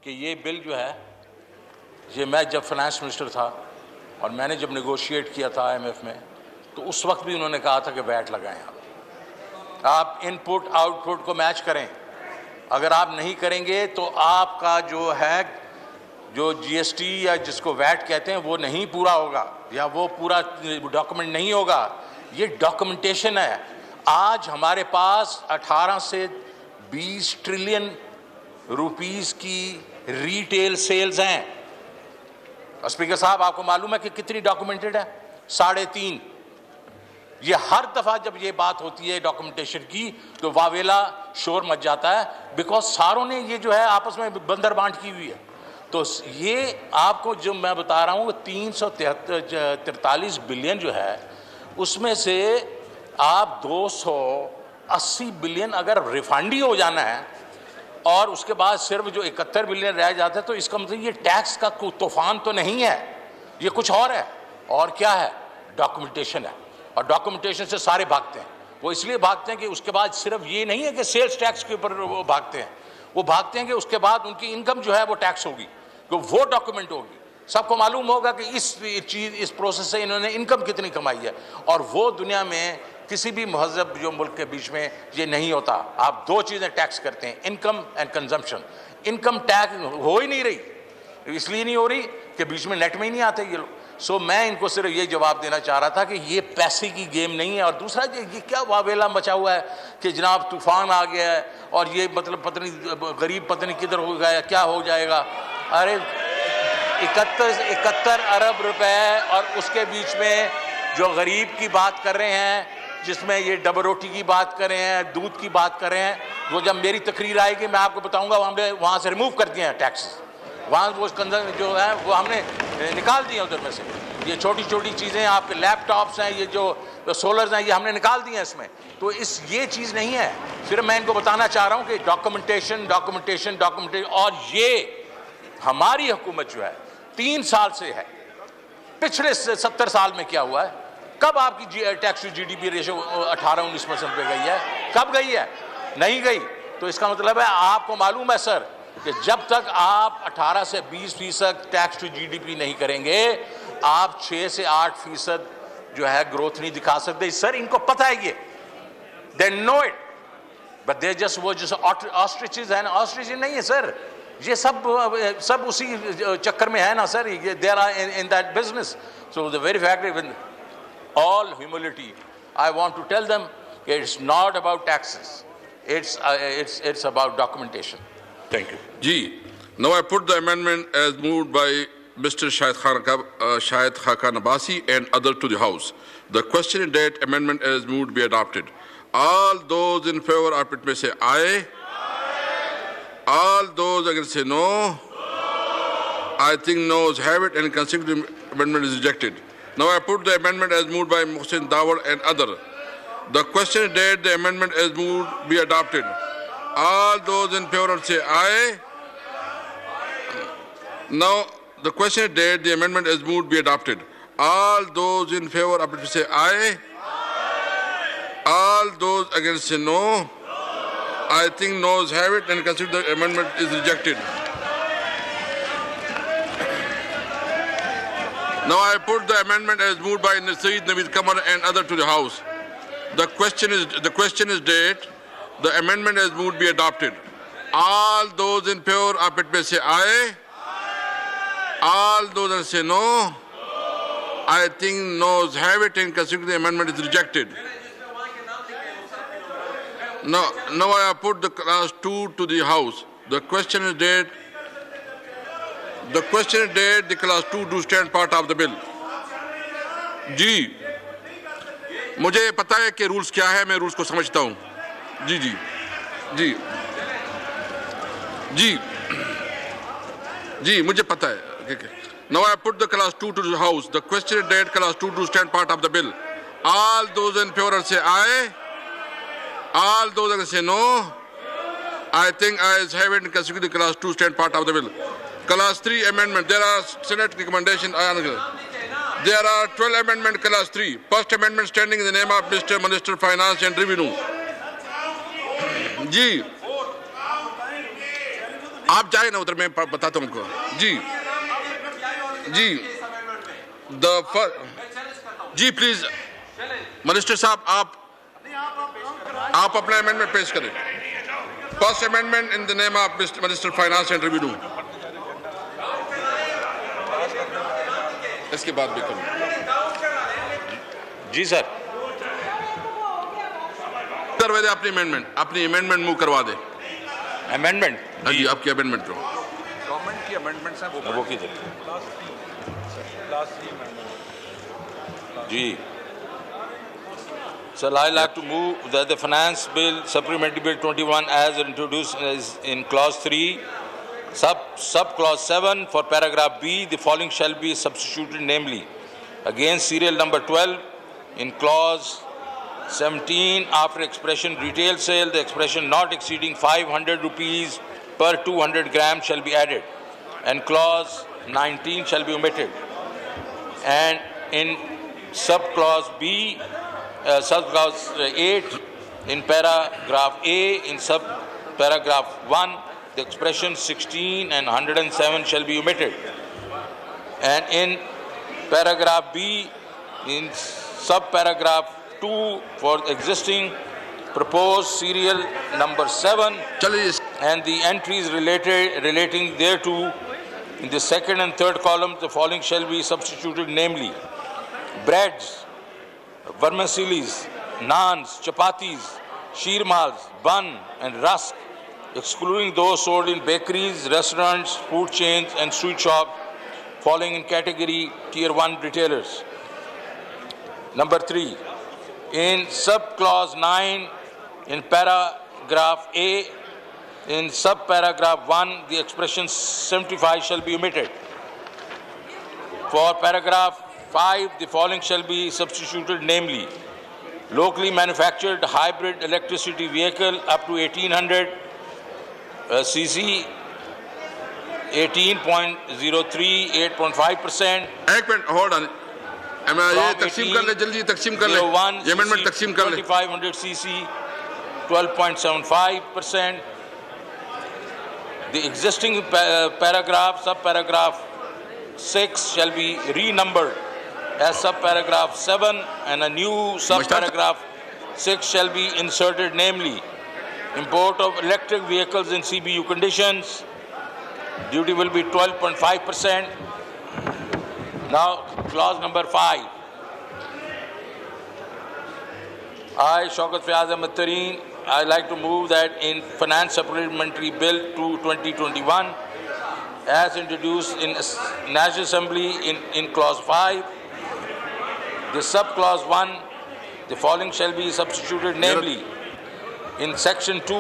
कि ये बिल जो है, ये मैं जब फाइनेंस मिनिस्टर था और मैंने जब नेगोशिएट किया था IMF में, तो उस वक्त भी उन्होंने कहा था कि वैट लगाएं। आप इनपुट आउटपुट को मैच करें। अगर आप नहीं करेंगे तो आपका जो है, जो GST या जिसको वैट कहते हैं, वो नहीं पूरा होगा या वो पूरा डॉक्यूमेंट नहीं होगा। ये डॉक्यूमेंटेशन है। आज हमारे पास 18 से 20 ट्रिलियन रुपीस की रिटेल सेल्स हैं। स्पीकर साहब, आपको मालूम है कि कितनी डॉक्यूमेंटेड है? 3.5। ये हर दफा जब ये बात होती है डॉक्यूमेंटेशन की तो वावेला शोर मच जाता है, बिकॉज सारों ने ये जो है आपस में बंदर बांट की हुई है। तो ये आपको जो मैं बता रहा हूँ 343 बिलियन जो है, उसमें से आप 280 बिलियन अगर रिफंड ही हो जाना है और उसके बाद सिर्फ जो 71 बिलियन रह जाता है, तो इसका मतलब ये टैक्स का तूफान तो नहीं है, ये कुछ और है। और क्या है? डॉक्यूमेंटेशन है। और डॉक्यूमेंटेशन से सारे भागते हैं। वो इसलिए भागते हैं कि उसके बाद सिर्फ ये नहीं है कि सेल्स टैक्स के ऊपर वो भागते हैं, वो भागते हैं कि उसके बाद उनकी इनकम जो है वो टैक्स होगी, तो वो डॉक्यूमेंट होगी। सबको मालूम होगा कि इस प्रोसेस से इन्होंने इनकम कितनी कमाई है, और वो दुनिया में किसी भी महज़ब जो मुल्क के बीच में ये नहीं होता। आप 2 चीज़ें टैक्स करते हैं, income and consumption. Income tax हो ही नहीं रही, इसलिए नहीं हो रही कि बीच में नेट में ही नहीं आते ये लोग। सो मैं इनको सिर्फ ये जवाब देना चाह रहा था कि ये पैसे की गेम नहीं है। और दूसरा, ये क्या वावेला मचा हुआ है कि जनाब तूफान आ गया है और ये मतलब पत्नी गरीब पत्नी किधर हो गया, क्या हो जाएगा। अरे 71 अरब रुपए, और उसके बीच में जो गरीब की बात कर रहे हैं, जिसमें ये डबल रोटी की बात कर रहे हैं, दूध की बात कर रहे हैं, वो जब मेरी तकरीर आएगी मैं आपको बताऊंगा हमने वहाँ से रिमूव कर दिए हैं टैक्स। वहाँ वो जो है वो हमने निकाल दिए उधर में से। ये छोटी छोटी चीज़ें, आपके लैपटॉप्स हैं, ये जो सोलर्स हैं, ये हमने निकाल दिए हैं इसमें। तो ये चीज़ नहीं है। सिर्फ मैं इनको बताना चाह रहा हूँ कि डॉक्यूमेंटेशन डॉक्यूमेंटेशन डॉक्यूमेंटेशन। और ये हमारी हुकूमत जो है 3 साल से है। पिछले 70 साल में क्या हुआ है? कब आपकी टैक्स टू GDP रेशो 18-19% पे गई है? कब गई है? नहीं गई। तो इसका मतलब है, आपको मालूम है सर कि जब तक आप 18 से 20% टैक्स टू GDP नहीं करेंगे, आप 6 से 8% जो है ग्रोथ नहीं दिखा सकते। सर इनको पता है ये, they know it, but they just वो जैसे ऑस्ट्रिचेस है ना, ऑस्ट्रिच नहीं है सर, ये सब उसी चक्कर में है ना सर, ये they are in that business. So the very fact, with all humility, I want to tell them it's not about taxes, it's about documentation. Thank you. Ji, now I put the amendment as moved by Mr. Shahid Khaqan Abbasi and others to the House. The question is that amendment as moved be adopted. All those in favor of it may say aye. All those against say no. I think noes have it, and consecutive amendment is rejected. Now I put the amendment as moved by Mohsin Dawar and others. The question is that the amendment as moved be adopted. All those in favor say aye. Now the question is that the amendment as moved be adopted. All those in favor of it say aye. All those against say no. I think noes have it, and consider the amendment is rejected. Now I put the amendment as moved by Saeed Naveed Kamar and others to the House. The question is that the amendment as moved be adopted. All those in favor of it may say aye. All those that say no. I think noes have it, and consider the amendment is rejected. Now I have put the class 2 to the House. The question is that the class 2 do stand part of the bill. जी, मुझे पता है कि rules क्या है, मैं rules को समझता हूँ। जी जी जी जी जी मुझे पता है। Now I put the class 2 to the House. The question is that class 2 do stand part of the bill. All those in favor say aye. All those that say no. I think ayes have it, and consider the class 2 stand part of the bill. Class 3 amendment. There are Senate recommendation. There are 12 amendment class 3. First amendment standing in the name of Mr. Minister Finance and Revenue. जी, आप जाए ना उधर, मैं बताता हूँ उनको। जी जी जी please minister साहब, आप अपना अमेंडमेंट पेश करें। First amendment in the name of minister finance and revenue. इसके बाद भी करूँ। जी सर। करवा दे अपनी अमेंडमेंट मूव करवा दे। अमेंडमेंट? हाँ जी, आपकी अमेंडमेंट जो गवर्नमेंट की अमेंडमेंट है वो किधर? जी sir, I like to move that the Finance Bill, Supplementary Bill 21, as introduced in Clause 3, Sub-Clause 7, for Paragraph B, the following shall be substituted, namely, against serial number 12, in Clause 17, after expression retail sale, the expression not exceeding 500 rupees per 200 grams shall be added, and Clause 19 shall be omitted. And in Sub-Clause B, Sub-Clause 8, in Paragraph A, in Sub-Paragraph 1, the expression 16 and 107 shall be omitted. And in Paragraph B, in Sub-Paragraph 2, for existing proposed serial number 7 and the entries relating thereto, in the second and third columns, the following shall be substituted, namely, breads, vermicellis, naans, chapatis, sheermals, bun and rusk, excluding those sold in bakeries, restaurants, food chains and sweet shops falling in category Tier 1 retailers. Number 3, in Sub-Clause 9, in Paragraph A, in Sub-Paragraph 1, the expression 75 shall be omitted. For Paragraph 5, the following shall be substituted, namely, locally manufactured hybrid electricity vehicle up to 1800 cc, 18.03, 8.5%. एक minute hold on, ये तकसीम कर ले, जल्दी तकसीम कर ले, ये अमेंडमेंट तकसीम कर ले। 2500 cc, 12.75%. The existing paragraph, sub-paragraph 6 shall be renumbered as sub-paragraph 7, and a new sub-paragraph 6 shall be inserted, namely, import of electric vehicles in CBU conditions, duty will be 12.5%. Now, clause number 5. I, Shaukat Fayaz Ahmed Tareen, I like to move that in Finance Supplementary Bill 2021, as introduced in National Assembly in Clause 5, the Sub-Clause 1, the following shall be substituted, namely, in Section 2,